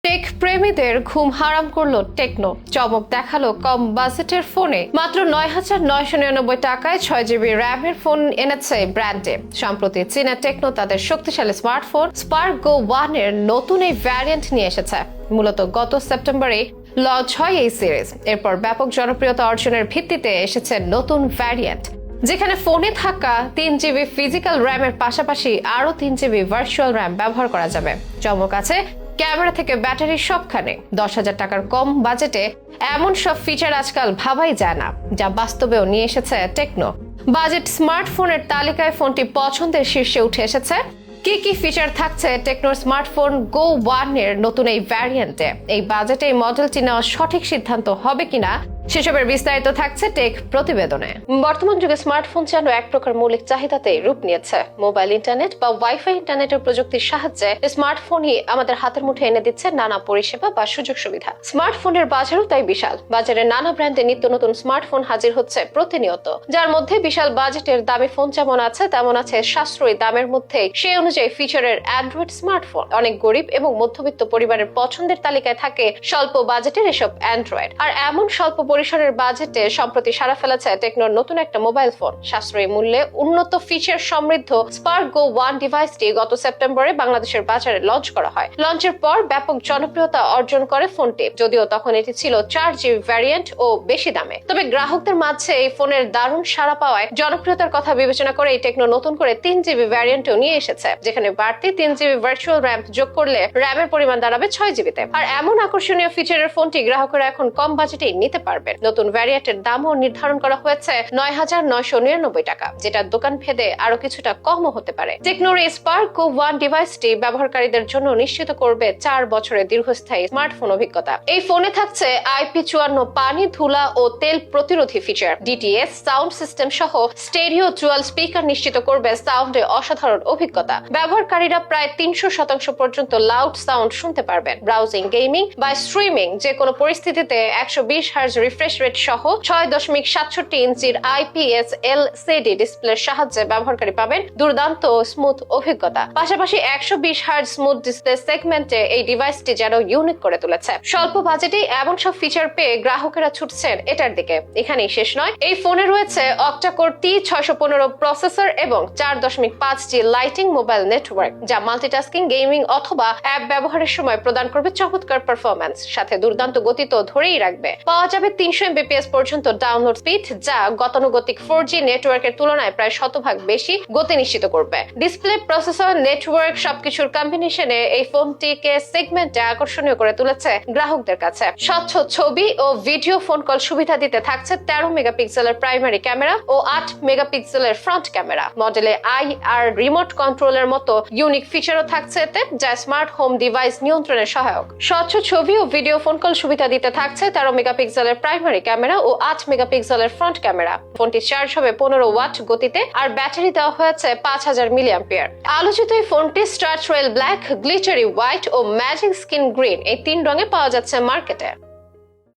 Take প্রেমীদের ঘুম হারাম করলো টেকনো। চমক দেখালো কম বাজেটের ফোনে। মাত্র ৯,৯৯৯ টাকায় ৬ জিবি র্যামের ফোন এনেছে ব্র্যান্ডে। সম্প্রতি চীনা টেকনো তাদের শক্তিশালী স্মার্টফোন স্পার্ক গো 1 এর নতুন এই ভ্যারিয়েন্ট নিয়ে এসেছে। মূলত গত সেপ্টেম্বরে লঞ্চ হয় এই সিরিজ। এরপর ব্যাপক জনপ্রিয়তা অর্জনের ভিত্তিতে এসেছে নতুন ভ্যারিয়েন্ট, যেখানে ফোনে থাকা ৩ জিবি ফিজিক্যাল র্যামের পাশাপাশি আরো ৩ জিবি ভার্চুয়াল র্যাম ব্যবহার করা যাবে। চমক আছে ক্যামেরা থেকে ব্যাটারি সবখানে। ১০,০০০ টাকার কম বাজেটে এমন সব ফিচার আজকাল ভাবাই যায় না, যা বাস্তবেও নিয়ে এসেছে টেকনো। বাজেট স্মার্টফোনের তালিকায় ফোনটি পছন্দের শীর্ষে উঠে এসেছে। কি কি ফিচার থাকছে টেকনোর স্মার্টফোন গো 1 এর নতুন এই ভ্যারিয়েন্টে? এই বাজেটে এই মডেলটি নেওয়া সঠিক সিদ্ধান্ত হবে কিনা সেসবের বিস্তারিত থাকছে টেক প্রতিবেদনে। বর্তমান যুগে স্মার্টফোন যেন এক প্রকার মৌলিক চাহিদাতে রূপ নিয়েছে। মোবাইল ইন্টারনেট বা ওয়াইফাই ইন্টারনেটের প্রযুক্তির সাহায্যে স্মার্টফোনই আমাদের হাতের মুঠে এনে দিচ্ছে নানা পরিষেবা বা সুযোগ সুবিধা। স্মার্টফোনের বাজারও তাই বিশাল। বাজারে নানা ব্র্যান্ডে নিত্য নতুন স্মার্টফোন হাজির হচ্ছে প্রতিনিয়ত, যার মধ্যে বিশাল বাজেটের দামি ফোন যেমন আছে, তেমন আছে সাশ্রয়ী দামের মধ্যে সেই অনুযায়ী ফিচারের অ্যান্ড্রয়েড স্মার্টফোন। অনেক গরিব এবং মধ্যবিত্ত পরিবারের পছন্দের তালিকায় থাকে স্বল্প বাজেটের এসব অ্যান্ড্রয়েড। আর এমন স্বল্প পরিসরের বাজেটে সম্প্রতি সাড়া ফেলেছে টেকনোর নতুন একটা মোবাইল ফোন। সাশ্রয়ী মূল্যে উন্নত ফিচার সমৃদ্ধ স্পার্ক গো 1 ডিভাইসটি গত সেপ্টেম্বরে বাংলাদেশের বাজারে লঞ্চ করা হয়। লঞ্চের পর ব্যাপক জনপ্রিয়তা অর্জন করে ফোনটি, যদিও তখন এটি ছিল ৪ জিবি ভ্যারিয়েন্ট ও বেশি দামে। তবে গ্রাহকদের মাঝে এই ফোনের দারুণ সাড়া পাওয়ায় জনপ্রিয়তার কথা বিবেচনা করে এই টেকনো নতুন করে ৩ জিবি ভ্যারিয়েন্টও নিয়ে এসেছে, যেখানে বাড়তি ৩ জিবি ভার্চুয়াল র্যাম যোগ করলে র্যামের পরিমাণ দাঁড়াবে ৬ জিবিতে। আর এমন আকর্ষণীয় ফিচারের ফোনটি গ্রাহকরা এখন কম বাজেটেই নিতে পারবেন। নতুন ভ্যারিয়েন্টের দামও নির্ধারণ করা হয়েছে ৯,৯৯৯ টাকা, যেটা দোকান ভেদে আরো কিছুটা কমও হতে পারে। টেকনোর এই স্পার্ক গো 1 ডিভাইসটি ব্যবহারকারীদের জন্য নিশ্চিত করবে ৪ বছরের দীর্ঘস্থায়ী স্মার্টফোন অভিজ্ঞতা। এই ফোনে থাকছে IP54 পানি, ধুলা ও তেল প্রতিরোধী ফিচার, DTS সাউন্ড সিস্টেম সহ স্টেরিও ডুয়াল স্পিকার নিশ্চিত করবে সাউন্ডে অসাধারণ অভিজ্ঞতা। ব্যবহারকারীরা প্রায় ৩০০% পর্যন্ত লাউড সাউন্ড শুনতে পারবেন। ব্রাউজিং, গেমিং বা স্ট্রিমিং যে কোনো পরিস্থিতিতে ১২০ হার্জ রিফ্রেশ রেট সহ ৬.৬৭ ইঞ্চির IPS LCD ডিসপ্লের সাহায্যে ব্যবহারকারী পাবেন দুর্দান্ত স্মুথ অভিজ্ঞতা। পাশাপাশি ১২০ হার্জ স্মুথ ডিসপ্লে সেগমেন্টে এই ডিভাইসটি যেন ইউনিক করে তুলেছে। স্বল্প বাজেটে এমন সব ফিচার পেয়ে গ্রাহকেরা ছুটছেন এটার দিকে। এখানেই শেষ নয়, এই ফোনে রয়েছে অক্টাকোর T615 প্রসেসর এবং ৪.৫G লাইটিং মোবাইল নেটওয়ার্ক, যা মাল্টিটাস্কিং, গেমিং অথবা অ্যাপ ব্যবহারের সময় প্রদান করবে চমৎকার পারফরম্যান্স। সাথে দুর্দান্ত গতি তো ধরেই রাখবে। পাওয়া যাবে ৩০০ MBps পর্যন্ত ডাউনলোড স্পিড, যা গতানুগতিক 4G নেটওয়ার্কের তুলনায় প্রায় 100 ভাগ বেশি গতি নিশ্চিত করবে। ডিসপ্লে, প্রসেসর, নেটওয়ার্ক সবকিছুর কম্বিনেশনে এই ফোনটিকে সেগমেন্টে আকর্ষণীয় করে তুলেছে গ্রাহকদের কাছে। স্বচ্ছ ছবি ও ভিডিও ফোন কল সুবিধা দিতে থাকছে ১৩ মেগাপিক্সেলের প্রাইমারি ক্যামেরা ও ৮ মেগাপিক্সেলের ফ্রন্ট ক্যামেরা। মডেলে IR রিমোট কন্ট্রোলের মতো ইউনিক ফিচারও থাকছে এতে, যা স্মার্ট হোম ডিভাইস নিয়ন্ত্রণে সহায়ক। স্বচ্ছ ছবি ও ভিডিও ফোন কল সুবিধা দিতে থাকছে ১৩ মেগাপিক্সেলের প্রাইমারি ক্যামেরা ও ৮ মেগাপিক্সেলের ফ্রন্ট ক্যামেরা। ফোনটি চার্জ হবে ১৫ ওয়াট গতিতে, আর ব্যাটারি দেওয়া হয়েছে ৫০০০ মিলিঅ্যাম্পিয়ার। আলোচিত এই ফোনটি star trail black, glittery white ও ম্যাজিক স্কিন গ্রিন এই ৩ রঙে পাওয়া যাচ্ছে মার্কেটে।